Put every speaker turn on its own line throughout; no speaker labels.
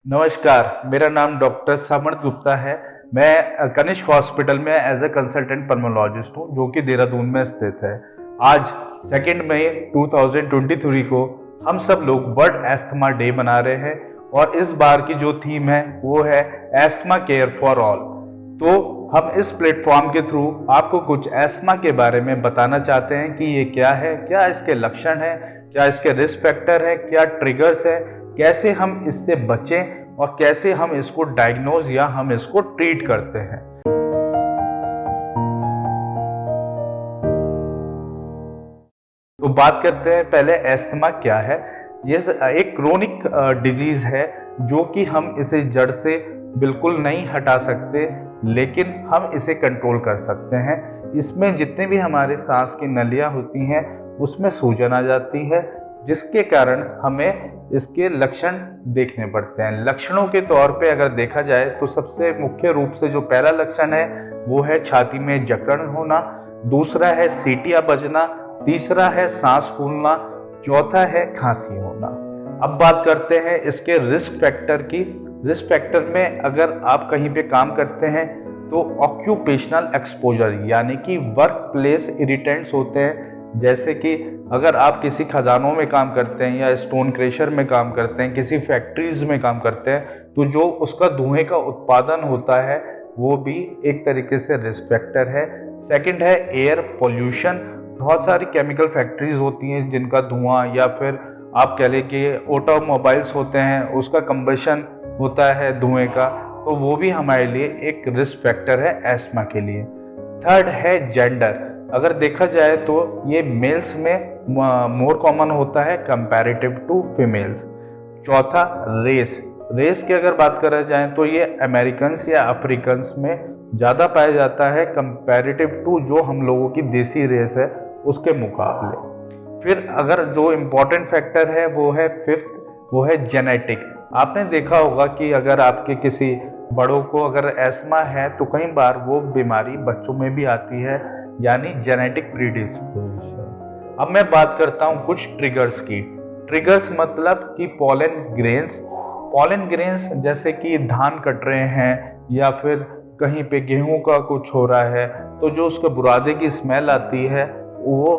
नमस्कार, मेरा नाम डॉक्टर समर्थ गुप्ता है। मैं कनिष्क हॉस्पिटल में एज ए कंसल्टेंट पल्मोलॉजिस्ट हूँ, जो कि देहरादून में स्थित है। आज 2 मई 2023 को हम सब लोग वर्ल्ड एस्थमा डे मना रहे हैं और इस बार की जो थीम है वो है एस्थमा केयर फॉर ऑल। तो हम इस प्लेटफॉर्म के थ्रू आपको कुछ एस्थमा के बारे में बताना चाहते हैं कि ये क्या है, क्या इसके लक्षण हैं, क्या इसके रिस्क फैक्टर है, क्या ट्रिगर्स है, कैसे हम इससे बचें और कैसे हम इसको डायग्नोज या हम इसको ट्रीट करते हैं। तो बात करते हैं पहले एस्थमा क्या है। ये एक क्रोनिक डिजीज है जो कि हम इसे जड़ से बिल्कुल नहीं हटा सकते, लेकिन हम इसे कंट्रोल कर सकते हैं। इसमें जितने भी हमारे सांस की नलियां होती हैं उसमें सूजन आ जाती है, जिसके कारण हमें इसके लक्षण देखने पड़ते हैं। लक्षणों के तौर पे अगर देखा जाए तो सबसे मुख्य रूप से जो पहला लक्षण है वो है छाती में जकड़न होना, दूसरा है सीटियां बजना, तीसरा है सांस फूलना, चौथा है खांसी होना। अब बात करते हैं इसके रिस्क फैक्टर की। रिस्क फैक्टर में अगर आप कहीं पे काम करते हैं तो ऑक्यूपेशनल एक्सपोजर यानी कि वर्क प्लेस इरिटेंट्स होते हैं। जैसे कि अगर आप किसी खदानों में काम करते हैं या स्टोन क्रेशर में काम करते हैं, किसी फैक्ट्रीज में काम करते हैं, तो जो उसका धुएं का उत्पादन होता है वो भी एक तरीके से रिस्क फैक्टर है। सेकंड है एयर पोल्यूशन। बहुत सारी केमिकल फैक्ट्रीज होती हैं जिनका धुआं, या फिर आप कह लें कि ऑटोमोबाइल्स होते हैं उसका कंबशन होता है धुएं का, तो वो भी हमारे लिए एक रिस्क फैक्टर है एस्थमा के लिए। थर्ड है जेंडर। अगर देखा जाए तो ये मेल्स में मोर कॉमन होता है कंपैरेटिव टू फीमेल्स। चौथा रेस। रेस की अगर बात करा जाए तो ये अमेरिकन्स या अफ्रीकन्स में ज़्यादा पाया जाता है कंपैरेटिव टू जो हम लोगों की देसी रेस है उसके मुकाबले। फिर अगर जो इम्पोर्टेंट फैक्टर है वो है फिफ्थ, वो है जेनेटिक। आपने देखा होगा कि अगर आपके किसी बड़ों को अगर एस्थमा है तो कई बार वो बीमारी बच्चों में भी आती है, यानी जेनेटिक प्रीडिस्पोजिशन। अब मैं बात करता हूँ कुछ ट्रिगर्स की। ट्रिगर्स मतलब कि पॉलन ग्रेन्स। पॉलन ग्रेन्स जैसे कि धान कट रहे हैं या फिर कहीं पे गेहूं का कुछ हो रहा है, तो जो उसके बुरादे की स्मेल आती है वो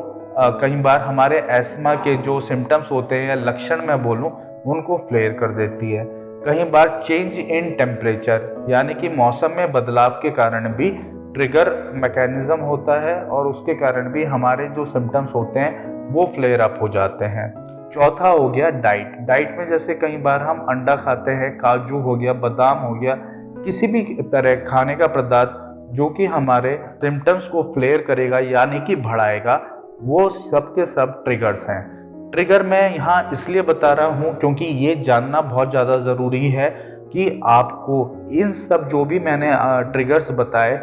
कई बार हमारे एस्थमा के जो सिम्टम्स होते हैं या लक्षण मैं बोलूँ उनको फ्लेयर कर देती है। कई बार चेंज इन टेम्परेचर यानी कि मौसम में बदलाव के कारण भी ट्रिगर मैकेनिज्म होता है और उसके कारण भी हमारे जो सिम्टम्स होते हैं वो फ्लेयर अप हो जाते हैं। चौथा हो गया डाइट। डाइट में जैसे कई बार हम अंडा खाते हैं, काजू हो गया, बादाम हो गया, किसी भी तरह खाने का पदार्थ जो कि हमारे सिम्टम्स को फ्लेयर करेगा यानी कि बढ़ाएगा, वो सब के सब ट्रिगर्स हैं। ट्रिगर मैं यहाँ इसलिए बता रहा हूँ क्योंकि ये जानना बहुत ज़्यादा ज़रूरी है कि आपको इन सब जो भी मैंने ट्रिगर्स बताए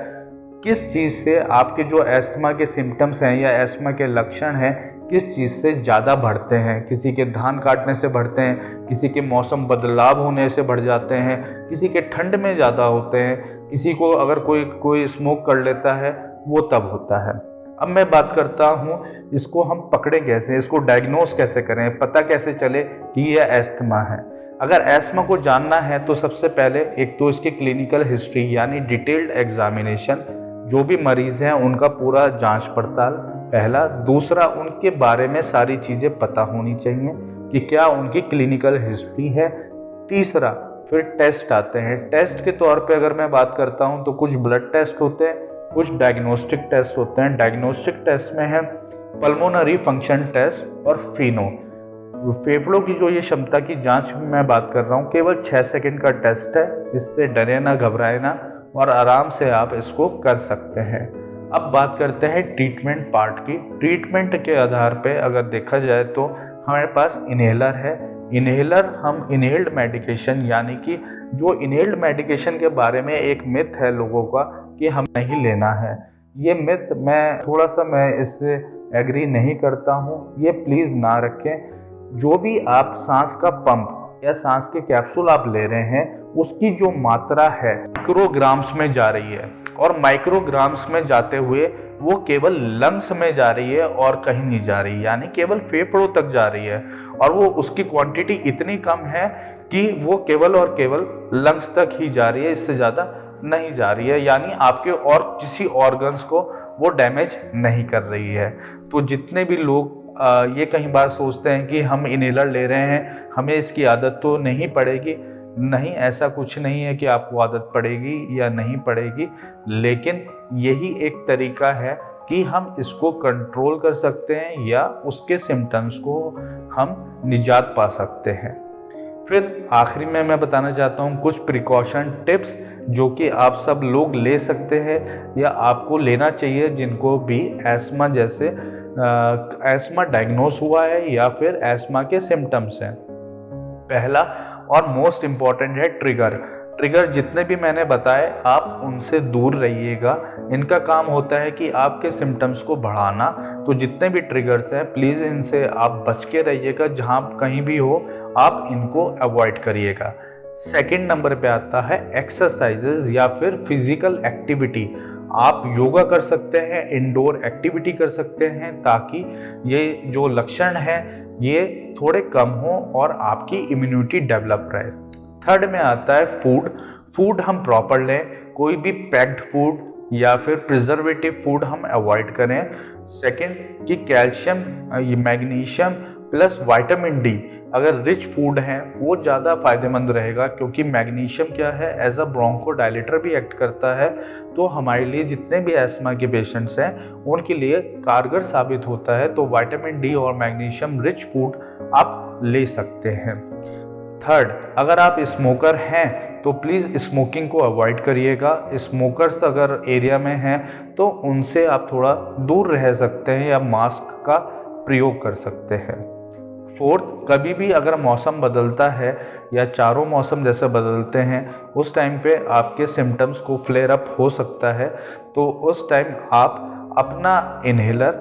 किस चीज़ से आपके जो एस्थमा के सिम्टम्स हैं या एस्थमा के लक्षण हैं किस चीज़ से ज़्यादा बढ़ते हैं। किसी के धान काटने से बढ़ते हैं, किसी के मौसम बदलाव होने से बढ़ जाते हैं, किसी के ठंड में ज़्यादा होते हैं, किसी को अगर कोई स्मोक कर लेता है वो तब होता है। अब मैं बात करता हूँ इसको हम पकड़े कैसे, इसको डायग्नोस कैसे करें, पता कैसे चले कि यह एस्थमा है। अगर एस्थमा को जानना है तो सबसे पहले एक तो इसकी क्लिनिकल हिस्ट्री यानी डिटेल्ड एग्जामिनेशन, जो भी मरीज़ हैं उनका पूरा जांच पड़ताल पहला। दूसरा, उनके बारे में सारी चीज़ें पता होनी चाहिए कि क्या उनकी क्लिनिकल हिस्ट्री है। तीसरा, फिर टेस्ट आते हैं। टेस्ट के तौर पे अगर मैं बात करता हूं तो कुछ ब्लड टेस्ट होते हैं, कुछ डायग्नोस्टिक टेस्ट होते हैं। डायग्नोस्टिक टेस्ट में है पल्मोनरी फंक्शन टेस्ट और फिनो। फेफड़ों की जो ये क्षमता की जांच में मैं बात कर रहा हूँ, केवल 6 सेकंड का टेस्ट है। इससे डरे ना, घबराए ना और आराम से आप इसको कर सकते हैं। अब बात करते हैं ट्रीटमेंट पार्ट की। ट्रीटमेंट के आधार पे अगर देखा जाए तो हमारे पास इन्हेलर है। इन्हेलर हम इन्हेल्ड मेडिकेशन यानी कि जो इन्हेल्ड मेडिकेशन के बारे में एक मिथ है लोगों का कि हम नहीं लेना है, ये मिथ मैं इससे एग्री नहीं करता हूँ। ये प्लीज़ ना रखें। जो भी आप सांस का पंप या सांस के कैप्सूल आप ले रहे हैं उसकी जो मात्रा है माइक्रोग्राम्स में जा रही है, और माइक्रोग्राम्स में जाते हुए वो केवल लंग्स में जा रही है और कहीं नहीं जा रही, यानी केवल फेफड़ों तक जा रही है। और वो उसकी क्वांटिटी इतनी कम है कि वो केवल और केवल लंग्स तक ही जा रही है, इससे ज़्यादा नहीं जा रही है, यानी आपके और किसी ऑर्गन्स को वो डैमेज नहीं कर रही है। तो जितने भी लोग ये कई बार सोचते हैं कि हम इनहेलर ले रहे हैं, हमें इसकी आदत तो नहीं पड़ेगी, नहीं, ऐसा कुछ नहीं है कि आपको आदत पड़ेगी या नहीं पड़ेगी, लेकिन यही एक तरीका है कि हम इसको कंट्रोल कर सकते हैं या उसके सिम्टम्स को हम निजात पा सकते हैं। फिर आखिरी में मैं बताना चाहता हूँ कुछ प्रिकॉशन टिप्स जो कि आप सब लोग ले सकते हैं या आपको लेना चाहिए जिनको भी एस्मा जैसे एस्मा डायग्नोस हुआ है या फिर एस्मा के सिम्टम्स हैं। पहला और मोस्ट इम्पॉर्टेंट है ट्रिगर जितने भी मैंने बताए आप उनसे दूर रहिएगा। इनका काम होता है कि आपके सिम्टम्स को बढ़ाना। तो जितने भी ट्रिगर्स हैं प्लीज़ इनसे आप बच के रहिएगा, जहाँ कहीं भी हो आप इनको अवॉइड करिएगा। सेकंड नंबर पे आता है एक्सरसाइजेज या फिर फिजिकल एक्टिविटी। आप योगा कर सकते हैं, इंडोर एक्टिविटी कर सकते हैं, ताकि ये जो लक्षण हैं ये थोड़े कम हो और आपकी इम्यूनिटी डेवलप रहे। थर्ड में आता है फूड हम प्रॉपर लें, कोई भी पैक्ड फूड या फिर प्रिजर्वेटिव फूड हम अवॉइड करें। सेकंड कि calcium, magnesium plus vitamin D अगर रिच फूड हैं वो ज़्यादा फायदेमंद रहेगा, क्योंकि मैग्नीशियम क्या है, एज अ ब्रोंकोडायलेटर भी एक्ट करता है। तो हमारे लिए जितने भी एस्मा के पेशेंट्स हैं उनके लिए कारगर साबित होता है। तो विटामिन डी और मैग्नीशियम रिच फूड आप ले सकते हैं। थर्ड, अगर आप स्मोकर हैं तो प्लीज़ स्मोकिंग को अवॉइड करिएगा। स्मोकर्स अगर एरिया में हैं तो उनसे आप थोड़ा दूर रह सकते हैं या मास्क का प्रयोग कर सकते हैं। फोर्थ, कभी भी अगर मौसम बदलता है या चारों मौसम जैसे बदलते हैं उस टाइम पे आपके सिम्टम्स को फ्लेयर अप हो सकता है, तो उस टाइम आप अपना इन्हेलर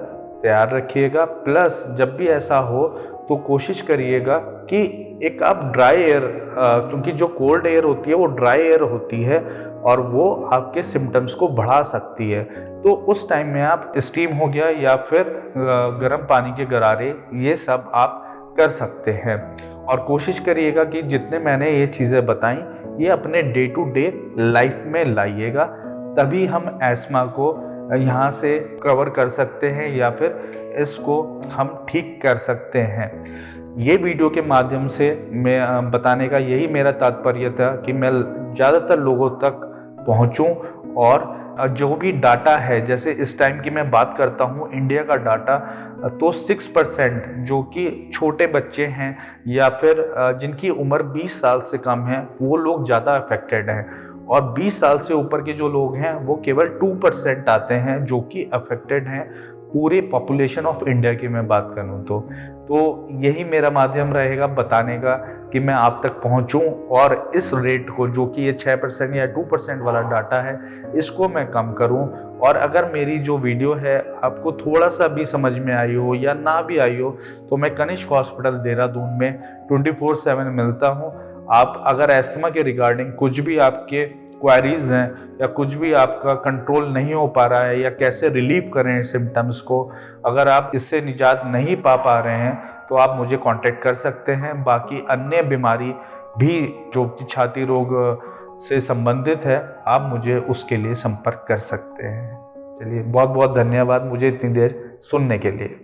तैयार रखिएगा। प्लस जब भी ऐसा हो तो कोशिश करिएगा कि एक आप ड्राई एयर, क्योंकि जो कोल्ड एयर होती है वो ड्राई एयर होती है और वो आपके सिम्टम्स को बढ़ा सकती है। तो उस टाइम में आप स्टीम हो गया या फिर गर्म पानी के गरारे, ये सब आप कर सकते हैं। और कोशिश करिएगा कि जितने मैंने ये चीज़ें बताई ये अपने डे टू डे लाइफ में लाइएगा, तभी हम एस्मा को यहाँ से कवर कर सकते हैं या फिर इसको हम ठीक कर सकते हैं। ये वीडियो के माध्यम से मैं बताने का यही मेरा तात्पर्य था कि मैं ज़्यादातर लोगों तक पहुँचूँ और जो भी डाटा है, जैसे इस टाइम की मैं बात करता हूँ इंडिया का डाटा, तो 6% जो कि छोटे बच्चे हैं या फिर जिनकी उम्र 20 साल से कम है वो लोग ज़्यादा अफेक्टेड हैं, और 20 साल से ऊपर के जो लोग हैं वो केवल 2% आते हैं जो कि अफेक्टेड हैं पूरे पॉपुलेशन ऑफ इंडिया की मैं बात करूं तो यही मेरा माध्यम रहेगा बताने का कि मैं आप तक पहुंचूं और इस रेट को, जो कि ये 6% या 2% वाला डाटा है, इसको मैं कम करूं। और अगर मेरी जो वीडियो है आपको थोड़ा सा भी समझ में आई हो या ना भी आई हो तो मैं कनिष्क हॉस्पिटल देहरादून में 24/7 मिलता हूं। आप अगर एस्थमा के रिगार्डिंग कुछ भी आपके क्वारीज हैं या कुछ भी आपका कंट्रोल नहीं हो पा रहा है या कैसे रिलीव करें सिम्टम्स को, अगर आप इससे निजात नहीं पा रहे हैं तो आप मुझे कांटेक्ट कर सकते हैं। बाकी अन्य बीमारी भी जो कि छाती रोग से संबंधित है आप मुझे उसके लिए संपर्क कर सकते हैं। चलिए, बहुत बहुत धन्यवाद मुझे इतनी देर सुनने के लिए।